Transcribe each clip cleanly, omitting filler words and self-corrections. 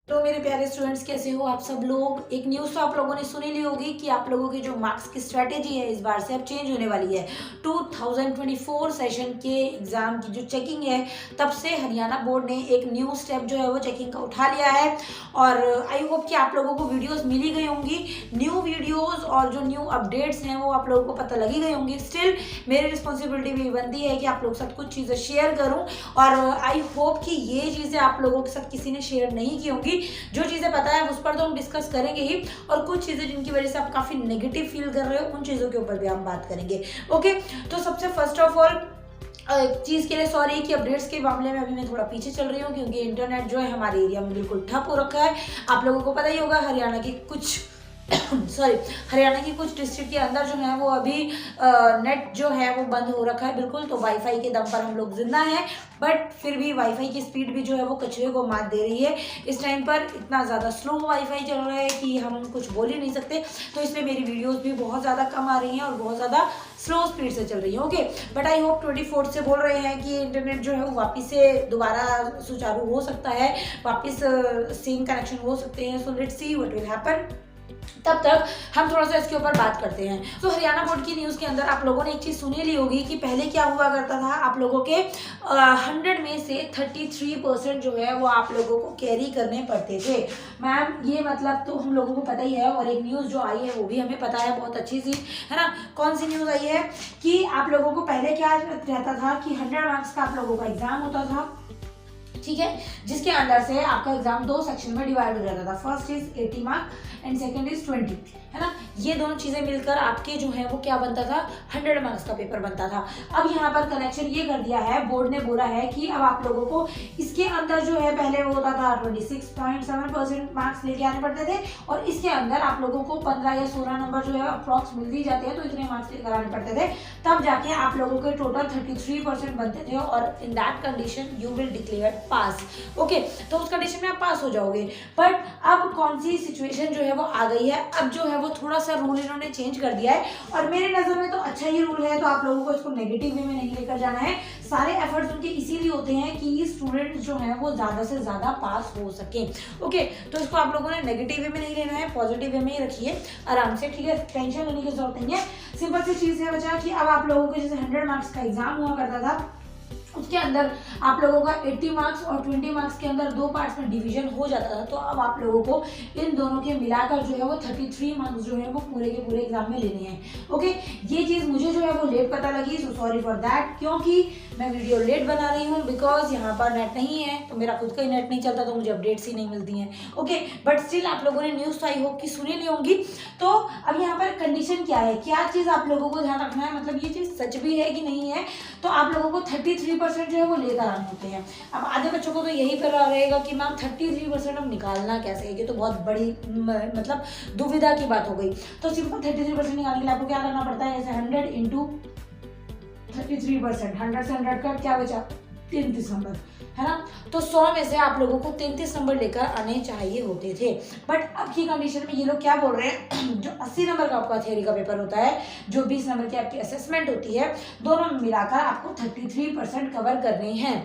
तो मेरे प्यारे स्टूडेंट्स, कैसे हो आप सब लोग। एक न्यूज़ तो आप लोगों ने सुनी ली होगी कि आप लोगों की जो मार्क्स की स्ट्रेटेजी है इस बार से अब चेंज होने वाली है। 2024 सेशन के एग्ज़ाम की जो चेकिंग है तब से हरियाणा बोर्ड ने एक न्यू स्टेप जो है वो चेकिंग का उठा लिया है। और आई होप कि आप लोगों को वीडियोस मिल ही गई होंगी। न्यू वीडियोस और जो न्यू अपडेट्स हैं वो आप लोगों को पता लगी गई होंगी। स्टिल मेरी रिस्पॉन्सिबिलिटी भी बनती है कि आप लोग साथ कुछ चीज़ें शेयर करूँ, और आई होप कि ये चीज़ें आप लोगों के साथ किसी ने शेयर नहीं की होंगी। जो चीज़ें पता है उस पर तो हम डिस्कस करेंगे ही, और कुछ चीज़ें जिनकी वजह से आप काफ़ी नेगेटिव फील कर रहे हो उन चीज़ों के ऊपर भी हम बात करेंगे। ओके, तो सबसे फर्स्ट ऑफ ऑल एक चीज़ के लिए सॉरी कि अपडेट्स के मामले में अभी मैं थोड़ा पीछे चल रही हूँ, क्योंकि इंटरनेट जो है हमारे एरिया में बिल्कुल ठप हो रखा है। आप लोगों को पता ही होगा हरियाणा की कुछ हरियाणा की कुछ डिस्ट्रिक्ट के अंदर जो है वो अभी नेट जो है वो बंद हो रखा है बिल्कुल। तो वाईफाई के दम पर हम लोग जिंदा हैं, बट फिर भी वाईफाई की स्पीड भी जो है वो कचरे को मात दे रही है। इस टाइम पर इतना ज़्यादा स्लो वाईफाई चल रहा है कि हम कुछ बोल ही नहीं सकते। तो इसलिए मेरी वीडियोस भी बहुत ज़्यादा कम आ रही हैं और बहुत ज़्यादा स्लो स्पीड से चल रही है। ओके, बट आई होप 24 से बोल रहे हैं कि इंटरनेट जो है वो वापस से दोबारा सुचारू हो सकता है, वापस सेम कनेक्शन हो सकते हैं। So let's see what will happen. तब तक हम थोड़ा सा इसके ऊपर बात करते हैं। तो हरियाणा बोर्ड की न्यूज़ के अंदर आप लोगों ने एक चीज़ सुनी ली होगी कि पहले क्या हुआ करता था, आप लोगों के 100 में से 33% जो है वो आप लोगों को कैरी करने पड़ते थे। मैम ये मतलब तो हम लोगों को पता ही है, और एक न्यूज़ जो आई है वो भी हमें पता है, बहुत अच्छी सी है ना। कौन सी न्यूज़ आई है कि आप लोगों को पहले क्या रहता था कि 100 मार्क्स का आप लोगों का एग्जाम होता था, ठीक है, जिसके अंदर से आपका एग्जाम दो सेक्शन में डिवाइड हो जाता था। First is 80 marks and second is 20, है ना। ये दोनों चीजें मिलकर आपके जो है वो क्या बनता था, 100 मार्क्स का पेपर बनता था। अब यहाँ पर कनेक्शन ये कर दिया है, बोर्ड ने बोला है कि अब आप लोगों को इसके अंदर जो है पहले वो होता था 26.7% मार्क्स लेके आने पड़ते थे, और इसके अंदर आप लोगों को 15 या 16 नंबर जो है अप्रॉक्स मिल ही जाते हैं, तो इतने मार्क्स लेकर आने पड़ते थे। तब जाके आप लोगों के टोटल 33% बनते थे, और in that condition you will declare pass. Okay, तो उस कंडीशन में आप पास हो जाओगे। बट अब कौन सी सिचुएशन जो है वो आ गई है, अब जो है वो थोड़ा सा रूल इन्होंने चेंज कर दिया है, और मेरे नज़र में तो अच्छा ही रूल है। तो आप लोगों को इसको नेगेटिव वे में नहीं लेकर जाना है। सारे एफर्ट्स उनके इसीलिए होते हैं कि स्टूडेंट जो है वो ज़्यादा से ज़्यादा पास हो सके। ओके, तो इसको आप लोगों ने नेगेटिव वे में नहीं लेना है, पॉजिटिव वे में ही रखिए आराम से, ठीक है। टेंशन लेने की जरूरत नहीं है। सिंपल सी चीज़ है बचा कि अब आप लोगों को जैसे 100 मार्क्स का एग्जाम हुआ करता था, उसके अंदर आप लोगों का 80 मार्क्स और 20 मार्क्स के अंदर दो पार्ट्स में डिवीजन हो जाता था। तो अब आप लोगों को इन दोनों के मिलाकर जो है वो 33 मार्क्स जो है वो पूरे के पूरे एग्जाम में लेने हैं। ओके, ये चीज़ मुझे जो है वो लेट पता लगी, सो सॉरी फॉर दैट, क्योंकि मैं वीडियो लेट बना रही हूँ बिकॉज यहाँ पर नेट नहीं है, तो मेरा खुद का ही नेट नहीं चलता, तो मुझे अपडेट्स ही नहीं मिलती हैं। ओके, बट स्टिल आप लोगों ने न्यूज़ तो आई होप कि सुनी ली होंगी। तो अब यहाँ पर कंडीशन क्या है, क्या चीज़ आप लोगों को ध्यान रखना है, मतलब ये चीज़ सच भी है कि नहीं है। तो आप लोगों को 33% जो है वो लेकर आने होते हैं। अब आधे बच्चों को तो यही पर रहेगा कि मैम 33% अब निकालना कैसे है, ये तो बहुत बड़ी मतलब दुविधा की बात हो गई। तो सिंपल 33% निकालने के लिए आपको क्या करना पड़ता है, जैसे 100 इंटू 33%, 100 से 100 का क्या बचा, 33 नंबर, है ना। तो 100 में से आप लोगों को 33 नंबर लेकर आने चाहिए होते थे। बट अब की कंडीशन में ये लोग क्या बोल रहे हैं, जो 80 नंबर का आपका थियरी का पेपर होता है, जो 20 नंबर की आपकी असेसमेंट होती है, दोनों मिलाकर आपको 33% कवर करने हैं।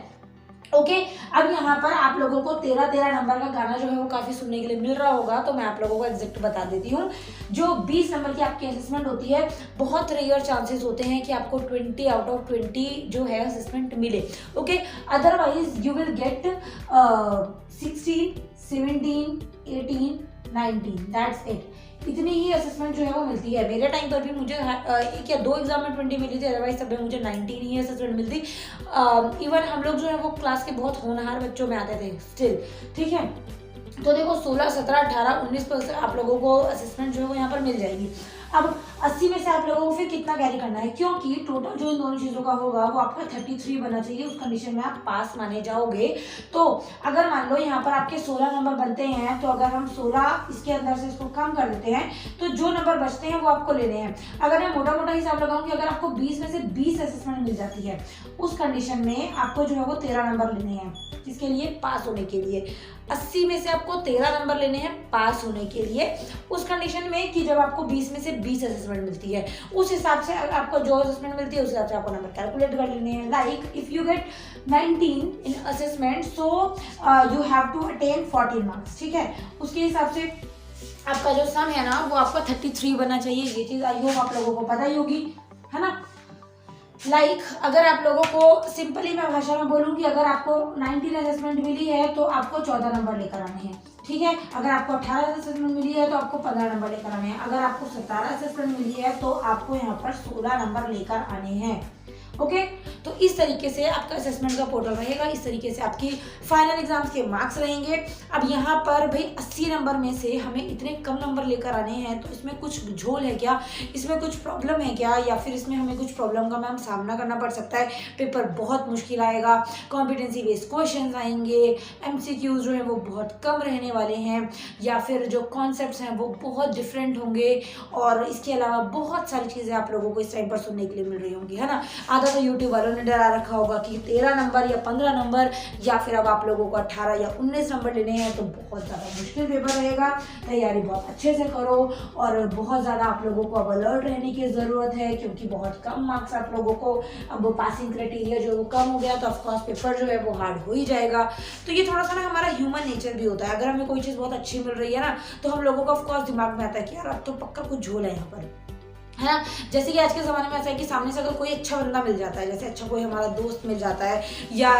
ओके, अब यहाँ पर आप लोगों को 13 नंबर का गाना जो है वो काफ़ी सुनने के लिए मिल रहा होगा, तो मैं आप लोगों को एग्जैक्ट बता देती हूँ। जो 20 नंबर की आपकी असेसमेंट होती है, बहुत रेयर चांसेस होते हैं कि आपको 20 आउट ऑफ 20 जो है असेसमेंट मिले। Okay, otherwise you will get 16, 17, 18, 19, that's it. इतनी ही असेसमेंट जो है वो मिलती है। मेरे टाइम पर भी मुझे एक या दो एग्जाम में 20 मिली थी, अदरवाइज सब में मुझे 19 ही असेसमेंट मिलती। इवन हम लोग जो है वो क्लास के बहुत होनहार बच्चों में आते थे स्टिल, ठीक है। तो देखो 16, 17, 18, 19% आप लोगों को असेसमेंट जो है वो यहाँ पर मिल जाएगी। अब 80 में से आप लोगों को फिर कितना कैरी करना है, क्योंकि टोटल जो इन दोनों चीज़ों का होगा वो आपका 33 बनना चाहिए, उस कंडीशन में आप पास माने जाओगे। तो अगर मान लो यहाँ पर आपके 16 नंबर बनते हैं, तो अगर हम 16 इसके अंदर से इसको कम कर देते हैं, तो जो नंबर बचते हैं वो आपको लेने हैं। अगर मैं मोटा मोटा हिसाब लगाऊं कि अगर आपको 20 में से 20 असेसमेंट मिल जाती है, उस कंडीशन में आपको जो है वो 13 नंबर लेने हैं, जिसके लिए पास होने के लिए। 80 में से आपको 13 नंबर लेने हैं पास होने के लिए, उस कंडीशन में कि जब आपको 20 में से 20 असेसमेंट मिलती है, उस हिसाब से आपको जो असेसमेंट मिलती है उस हिसाब से आपको नंबर कैलकुलेट कर लेने हैं। Like if you get 19 in assessment so you have to attain 14 marks, ठीक है। उसके हिसाब से आपका जो सम है ना वो आपका 33 बनना चाहिए। ये चीज़ आई होप आप लोगों को पता ही होगी, है ना। लाइक अगर आप लोगों को सिंपली मैं भाषा में बोलूँ कि अगर आपको 19 असेसमेंट मिली है तो आपको 14 नंबर लेकर आने हैं, ठीक है। अगर आपको 18 असेसमेंट मिली है तो आपको 15 नंबर लेकर आने हैं। अगर आपको 17 असेसमेंट मिली है तो आपको यहाँ पर 16 नंबर लेकर आने हैं, ओके। तो इस तरीके से आपका असेसमेंट का पोर्टल रहेगा, इस तरीके से आपकी फाइनल एग्जाम्स के मार्क्स रहेंगे। अब यहाँ पर भाई 80 नंबर में से हमें इतने कम नंबर लेकर आने हैं, तो इसमें कुछ झोल है क्या, इसमें कुछ प्रॉब्लम है क्या, या फिर इसमें हमें कुछ प्रॉब्लम का मैम सामना करना पड़ सकता है, पेपर बहुत मुश्किल आएगा, कॉम्पिटेंसी बेस्ड क्वेश्चन आएंगे, MCQs जो है वो बहुत कम रहने वाले हैं, या फिर जो कॉन्सेप्ट्स हैं वो बहुत डिफरेंट होंगे, और इसके अलावा बहुत सारी चीज़ें आप लोगों को इस टाइम पर सुनने के लिए मिल रही होंगी, है ना। आधा तो यूट्यूब वालों ने डरा रखा होगा कि 13 नंबर या 15 नंबर या फिर अब आप लोगों को 18 या 19 नंबर लेने हैं, तो बहुत ज़्यादा मुश्किल पेपर रहेगा। तैयारी बहुत अच्छे से करो, और बहुत ज़्यादा आप लोगों को अब अलर्ट रहने की ज़रूरत है, क्योंकि बहुत कम मार्क्स आप लोगों को, अब पासिंग क्राइटेरिया जो वो कम हो गया, तो ऑफकोर्स पेपर जो है वो हार्ड हो ही जाएगा। तो ये थोड़ा सा ना हमारा ह्यूमन नेचर भी होता है, अगर हमें कोई चीज़ बहुत अच्छी मिल रही है ना, तो हम लोगों को ऑफकोर्स दिमाग में आता है कि यार अब तो पक्का कुछ झोल है यहाँ पर, है ना। जैसे कि आज के ज़माने में ऐसा है कि सामने से अगर कोई अच्छा बंदा मिल जाता है, जैसे अच्छा कोई हमारा दोस्त मिल जाता है, या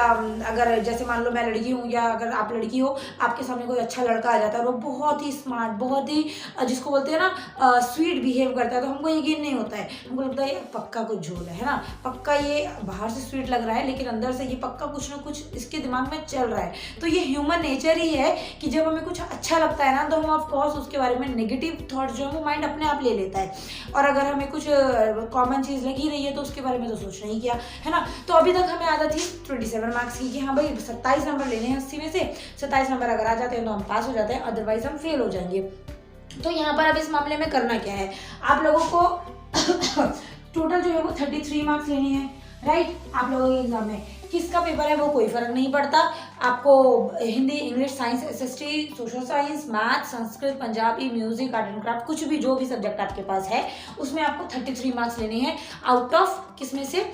अगर जैसे मान लो मैं लड़की हूँ या अगर आप लड़की हो, आपके सामने कोई अच्छा लड़का आ जाता है, वो बहुत ही स्मार्ट, बहुत ही जिसको बोलते हैं ना स्वीट बिहेव करता है, तो हमको यकीन नहीं होता है, हमको लगता है यार पक्का कुछ झोल है ना, पक्का ये बाहर से स्वीट लग रहा है लेकिन अंदर से ये पक्का कुछ ना कुछ इसके दिमाग में चल रहा है। तो ये ह्यूमन नेचर ही है कि जब हमें कुछ अच्छा लगता है ना, तो हम ऑफकोर्स उसके बारे में नेगेटिव थॉट्स जो है वो माइंड अपने आप ले लेता है, और अगर हमें कुछ कॉमन चीज़ लगी रही है तो उसके बारे में तो सोचना ही किया, है ना। तो अभी तक हमें आदत थी 27 मार्क्स की, कि हाँ भाई 27 नंबर लेने हैं 80 में से, 27 नंबर अगर आ जाते हैं तो हम पास हो जाते हैं, अदरवाइज हम फेल हो जाएंगे। तो यहाँ पर अब इस मामले में करना क्या है, आप लोगों को टोटल जो है वो 33 मार्क्स लेने हैं, राइट। आप लोगों के एग्जाम में किसका पेपर है वो कोई फर्क नहीं पड़ता, आपको Hindi, English, science, SST, social science, math, Sanskrit, Punjabi, music, art and craft, कुछ भी जो भी सब्जेक्ट आपके पास है उसमें आपको 33 मार्क्स लेने हैं आउट ऑफ किसमें से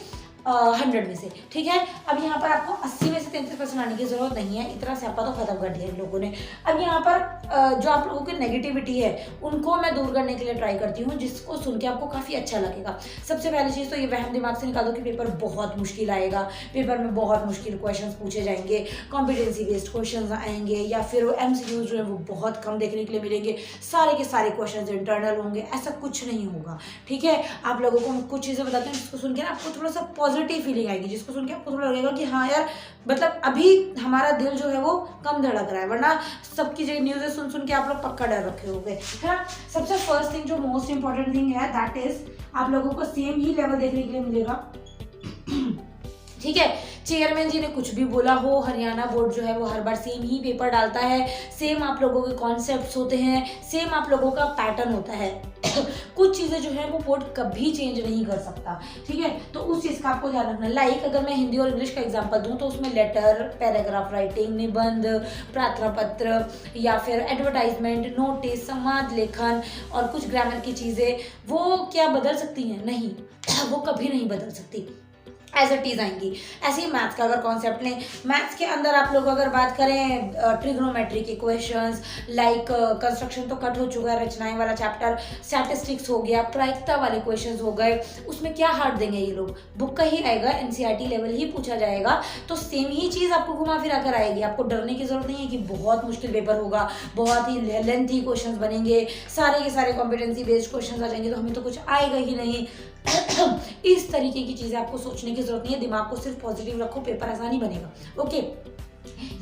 100 में से, ठीक है। अब यहाँ पर आपको 80 में से 33% आने की जरूरत नहीं है, इतना स्यापा तो खत्म कर दिया इन लोगों ने। अब यहाँ पर जो आप लोगों की नेगेटिविटी है उनको मैं दूर करने के लिए ट्राई करती हूँ, जिसको सुन के आपको काफ़ी अच्छा लगेगा। सबसे पहली चीज़ तो ये वहम दिमाग से निकाल दो कि पेपर बहुत मुश्किल आएगा, पेपर में बहुत मुश्किल क्वेश्चन पूछे जाएंगे, कॉम्पिटेंसी बेस्ड क्वेश्चन आएंगे, या फिर MCQs जो है वो बहुत कम देखने के लिए मिलेंगे, सारे के सारे क्वेश्चन इंटरनल होंगे, ऐसा कुछ नहीं होगा, ठीक है। आप लोगों को कुछ चीज़ें बताते हैं जिसको सुन के ना आपको थोड़ा सा पॉजिटिव फीलिंग आएगी, जिसको सुन के आपको थोड़ा लगेगा कि हाँ यार मतलब अभी हमारा दिल जो है वो कम धड़क रहा है, वरना सबकी जो न्यूज़ें सुन सुन के आप लोग पक्का डर रखे होंगे, है ना। सबसे फर्स्ट थिंग जो मोस्ट इंपॉर्टेंट थिंग है दैट इज आप लोगों को सेम ही लेवल देखने के लिए मिलेगा, ठीक है। चेयरमैन जी ने कुछ भी बोला हो, हरियाणा बोर्ड जो है वो हर बार सेम ही पेपर डालता है, सेम आप लोगों के कॉन्सेप्ट्स होते हैं, सेम आप लोगों का पैटर्न होता है। कुछ चीज़ें जो है वो बोर्ड कभी चेंज नहीं कर सकता, ठीक है। तो उस चीज़ का आपको ध्यान रखना। लाइक अगर मैं हिंदी और इंग्लिश का एग्जांपल दूं तो उसमें लेटर, पैराग्राफ राइटिंग, निबंध, प्रार्थना पत्र, या फिर एडवर्टाइजमेंट, नोटिस, संवाद लेखन और कुछ ग्रामर की चीज़ें वो क्या बदल सकती हैं? नहीं, वो कभी नहीं बदल सकती, एज इट इज आएंगी। ऐसे ही मैथ्स का अगर कॉन्सेप्ट लें, मैथ्स के अंदर आप लोग अगर बात करें ट्रिग्नोमेट्री के क्वेश्चंस, लाइक कंस्ट्रक्शन तो कट हो चुका है, रचनाएं वाला चैप्टर, स्टैटिस्टिक्स हो गया, प्रायिकता वाले क्वेश्चंस हो गए, उसमें क्या हार्ड देंगे ये लोग, बुक का ही आएगा, NCERT लेवल ही पूछा जाएगा, तो सेम ही चीज़ आपको घुमा फिरा कर आएगी। आपको डरने की जरूरत नहीं है कि बहुत मुश्किल पेपर होगा, बहुत ही लेंथी क्वेश्चन बनेंगे, सारे के सारे कॉम्पिटेंसी बेस्ड क्वेश्चन आ जाएंगे तो हमें तो कुछ आएगा ही नहीं। इस तरीके की चीज़ें आपको सोचने की जरूरत नहीं है, दिमाग को सिर्फ पॉजिटिव रखो, पेपर आसानी बनेगा, ओके।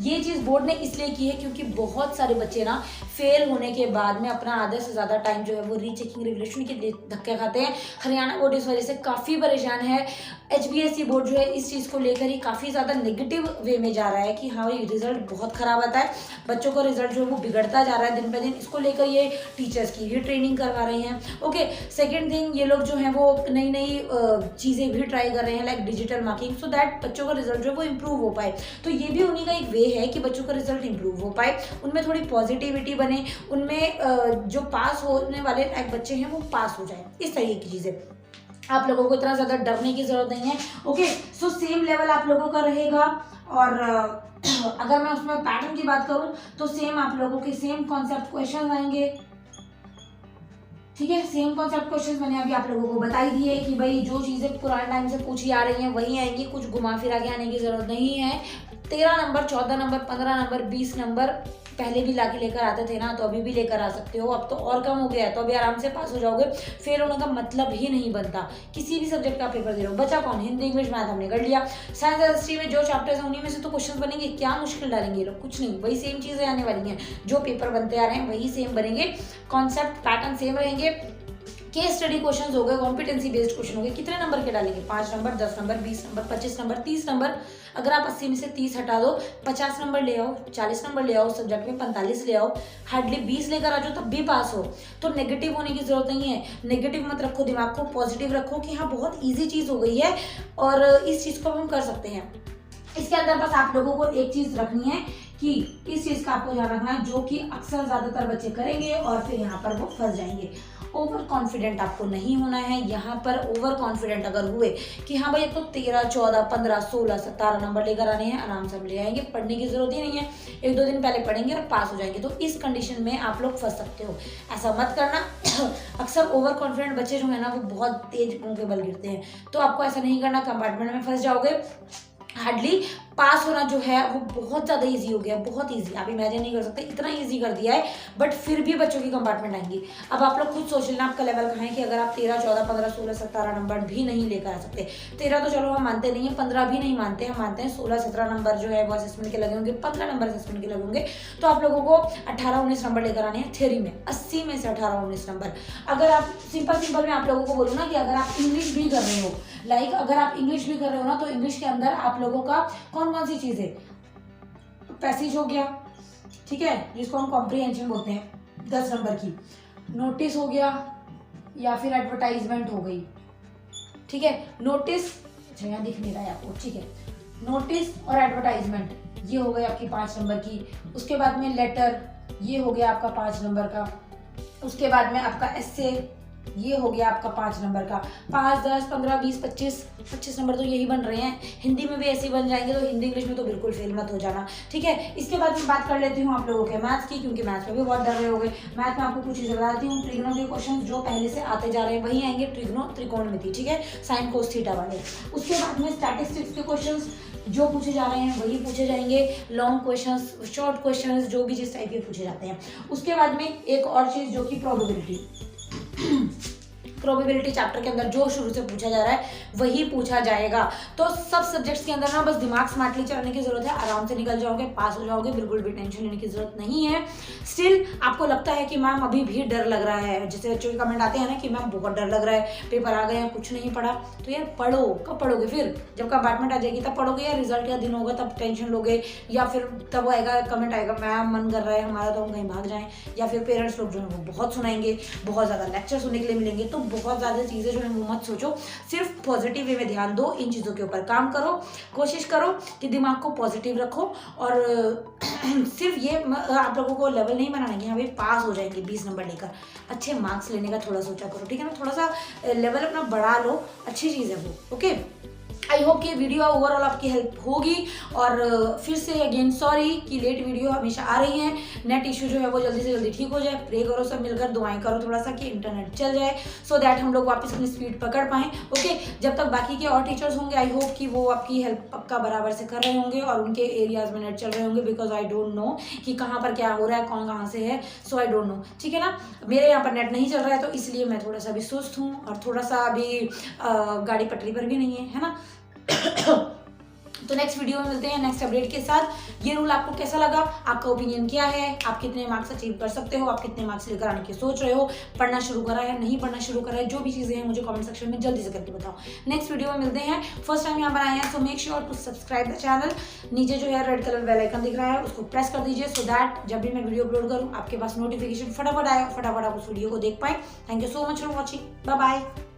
ये चीज़ बोर्ड ने इसलिए की है क्योंकि बहुत सारे बच्चे ना फेल होने के बाद में अपना आधे से ज़्यादा टाइम जो है वो रीचेकिंग, रिवैल्यूएशन के लिए धक्के खाते हैं। हरियाणा बोर्ड इस वजह से काफ़ी परेशान है। HBSC बोर्ड जो है इस चीज़ को लेकर ही काफ़ी ज़्यादा नेगेटिव वे में जा रहा है कि हाँ भाई रिजल्ट बहुत ख़राब आता है, बच्चों का रिजल्ट जो है वो बिगड़ता जा रहा है दिन ब दिन। इसको लेकर ये टीचर्स की भी ट्रेनिंग करवा रहे हैं, ओके। सेकेंड थिंग, ये लोग जो है वो नई नई चीज़ें भी ट्राई कर रहे हैं, like digital marking, so that बच्चों का रिजल्ट जो है वो इम्प्रूव हो पाए। तो ये भी उन्हीं का एक वे ये है कि बच्चों का रिजल्ट इंप्रूव हो पाए, उनमें थोड़ी पॉजिटिविटी बने, उनमें जो पास होने वाले बच्चे हैं वो पास हो जाए, इस तरीके की चीज़ें। आप लोगों को इतना ज़्यादा डरने की ज़रूरत नहीं है। ओके, सो सेम लेवल आप लोगों का रहेगा। और अगर मैं उसमें पैटर्न की बात करूं तो सेम आप लोगों के सेम कॉन्सेप्ट क्वेश्चन आएंगे, ठीक है। सेम कॉन्सेप्ट क्वेश्चन मैंने अभी आप लोगों को बताई दी है कि भाई जो चीज़ें पुराने टाइम से पूछी आ रही हैं वही आएंगी, कुछ घुमा फिरा के आने की ज़रूरत नहीं है। 13 नंबर, 14 नंबर, 15 नंबर, 20 नंबर पहले भी ला के लेकर आते थे ना, तो अभी भी लेकर आ सकते हो। अब तो और कम हो गया है, तो अभी आराम से पास हो जाओगे। फेल होने का मतलब ही नहीं बनता। किसी भी सब्जेक्ट का पेपर दे रहे हो, बचा कौन? हिंदी, इंग्लिश, मैथ हमने कर लिया। साइंस और हिस्ट्री में जो चैप्टर्स हैं उन्हीं में से तो क्वेश्चन बनेंगे। क्या मुश्किल डालेंगे ये लोग? कुछ नहीं, वही सेम चीज़ें आने वाली हैं। जो पेपर बनते आ रहे हैं वही सेम बनेंगे, कॉन्सेप्ट पैटर्न सेम रहेंगे। केस स्टडी क्वेश्चंस हो गए, कॉम्पिटेंसी बेस्ड क्वेश्चन हो गए। कितने नंबर के डालेंगे? 5 number, 10 number, 20 number, 25 number, 30 number. अगर आप 80 में से 30 हटा दो, 50 नंबर ले आओ, 40 नंबर ले आओ, सब्जेक्ट में 45 ले आओ, हार्डली 20 लेकर आ जाओ, तब भी पास हो। तो नेगेटिव होने की जरूरत नहीं है। नेगेटिव मत रखो, दिमाग को पॉजिटिव रखो कि हाँ बहुत ईजी चीज़ हो गई है और इस चीज़ को हम कर सकते हैं। इसके अंदर बस आप लोगों को एक चीज़ रखनी है कि इस चीज़ का आपको ध्यान रखना है, जो कि अक्सर ज़्यादातर बच्चे करेंगे और फिर यहाँ पर वो फंस जाएंगे। ओवर कॉन्फिडेंट आपको नहीं होना है। यहाँ पर ओवर कॉन्फिडेंट अगर हुए कि हाँ भाई अब तो 13, 14, 15, 16, 17 नंबर लेकर आने हैं, आराम से हम ले आएंगे, पढ़ने की जरूरत ही नहीं है, 1-2 दिन पहले पढ़ेंगे और पास हो जाएंगे, तो इस कंडीशन में आप लोग फंस सकते हो। ऐसा मत करना। अक्सर ओवर कॉन्फिडेंट बच्चे जो है ना वो बहुत तेज मुंह के बल गिरते हैं, तो आपको ऐसा नहीं करना। कंपार्टमेंट में फंस जाओगे। हार्डली पास होना जो है वो बहुत ज़्यादा इजी हो गया, बहुत इजी। आप इमेजिन नहीं कर सकते, इतना इजी कर दिया है, बट फिर भी बच्चों की कंपार्टमेंट आएंगी। अब आप लोग खुद सोच लेना आपका लेवल कहाँ है कि अगर आप 13, 14, 15, 16, 17 नंबर भी नहीं लेकर आ सकते। 13 तो चलो हम मानते नहीं है, 15 भी नहीं मानते, हम मानते हैं 16, 17 नंबर जो है वो असेसमेंट के लगे होंगे, 15 नंबर असेसमेंट के लगे होंगे, तो आप लोगों को 18, 19 नंबर लेकर आने हैं थ्योरी में। 80 में से 18, 19 नंबर। अगर आप सिंपल मैं आप लोगों को बोलूँ ना कि अगर आप इंग्लिश भी कर रहे हो, अगर आप इंग्लिश भी कर रहे हो ना, तो इंग्लिश के अंदर आप लोगों का कौन सी चीज़ है? पैसेज हो गया, ठीक है, जिसको हम कॉम्प्रिहेंशन बोलते हैं, 10 नंबर की। नोटिस हो गया या फिर एडवर्टाइजमेंट हो गई, ठीक है। नोटिस, अच्छा यहाँ दिख नहीं रहा है आपको, ठीक है। नोटिस और एडवर्टाइजमेंट ये हो गई आपकी 5 नंबर की। उसके बाद में लेटर, ये हो गया आपका 5 नंबर का। उसके बाद में आपका एस्से, ये हो गया आपका 5 नंबर का। 5, 10, 15, 20, 25 नंबर तो यही बन रहे हैं। हिंदी में भी ऐसे ही बन जाएंगे, तो हिंदी इंग्लिश में तो बिल्कुल फेल मत हो जाना, ठीक है। इसके बाद मैं बात कर लेती हूँ आप लोगों के मैथ्स की, क्योंकि मैथ्स में भी बहुत डर रहे होंगे। मैथ में आपको कुछ चीज़ें बताती हूँ। ट्रिग्नो के क्वेश्चन जो पहले से आते जा रहे हैं वही आएंगे, त्रिकोणमिति, ठीक है, साइन कोस थीटा वाले। उसके बाद में स्टैटिस्टिक्स के क्वेश्चन जो पूछे जा रहे हैं वही पूछे जाएंगे। लॉन्ग क्वेश्चंस, शॉर्ट क्वेश्चंस, जो भी जिस टाइप के पूछे जाते हैं। उसके बाद में एक और चीज़ जो कि प्रोबेबिलिटी चैप्टर के अंदर जो शुरू से पूछा जा रहा है वही पूछा जाएगा। तो सब सब्जेक्ट्स के अंदर ना बस दिमाग स्मार्टली चलाने की जरूरत है, आराम से निकल जाओगे, पास हो जाओगे, बिल्कुल भी टेंशन लेने की जरूरत नहीं है। स्टिल आपको लगता है कि मैम अभी भी डर लग रहा है, जैसे बच्चों के कमेंट आते हैं ना कि मैम बहुत डर लग रहा है, पेपर आ गए हैं, कुछ नहीं पढ़ा, तो यार पढ़ो। कब पढ़ोगे? फिर जब कंपार्टमेंट आ जाएगी तब पढ़ोगे, या रिजल्ट का दिन होगा तब टेंशन लोगे, या फिर तब आएगा कमेंट आएगा मैम मन कर रहा है हमारा तो हम कहीं भाग जाएं, या फिर पेरेंट्स लोग जो है वो बहुत सुनाएंगे, बहुत ज़्यादा लेक्चर सुनने के लिए मिलेंगे। तो बहुत ज़्यादा चीज़ें जो है वो मत सोचो, सिर्फ पॉजिटिव वे में ध्यान दो, इन चीज़ों के ऊपर काम करो, कोशिश करो कि दिमाग को पॉजिटिव रखो। और सिर्फ ये आप लोगों को लेवल नहीं बनाना कि हाँ भाई पास हो जाएंगे 20 नंबर लेकर, अच्छे मार्क्स लेने का थोड़ा सोचा करो, ठीक है ना। थोड़ा सा लेवल अपना बढ़ा लो, अच्छी चीज़ है वो, ओके। आई होप कि वीडियो ओवरऑल आपकी हेल्प होगी। और फिर से अगेन सॉरी कि लेट वीडियो हमेशा आ रही हैं। नेट इशू जो है वो जल्दी से जल्दी ठीक हो जाए, प्रे करो सब मिलकर, दुआएं करो थोड़ा सा कि इंटरनेट चल जाए, सो दैट हम लोग वापस अपनी स्पीड पकड़ पाएँ, ओके। जब तक बाकी के और टीचर्स होंगे आई होप कि वो आपकी हेल्प पक्का बराबर से कर रहे होंगे और उनके एरियाज में नेट चल रहे होंगे, बिकॉज आई डोंट नो कि कहाँ पर क्या हो रहा है, कौन कहाँ से है, सो आई डोंट नो, ठीक है ना। मेरे यहाँ पर नेट नहीं चल रहा है तो इसलिए मैं थोड़ा सा अभी सुस्त हूँ और थोड़ा सा अभी गाड़ी पटरी पर भी नहीं है ना। तो नेक्स्ट वीडियो में मिलते हैं नेक्स्ट अपडेट के साथ। ये रूल आपको कैसा लगा, आपका ओपिनियन क्या है, आप कितने मार्क्स अचीव कर सकते हो, आप कितने मार्क्स लेकर आने की सोच रहे हो, पढ़ना शुरू करा है नहीं पढ़ना शुरू करा है, जो भी चीज़ें हैं मुझे कमेंट सेक्शन में जल्दी से करके बताओ। नेक्स्ट वीडियो में मिलते हैं। फर्स्ट टाइम यहाँ पर आए हैं so make sure to subscribe the channel. नीचे जो है रेड कलर बेल आइकन दिख रहा है उसको प्रेस कर दीजिए, सो दैट जब भी मैं वीडियो अपलोड करूँ आपके पास नोटिफिकेशन फटाफट आए, फटाफट आप उस वीडियो को देख पाए। Thank you so much for watching, bye bye.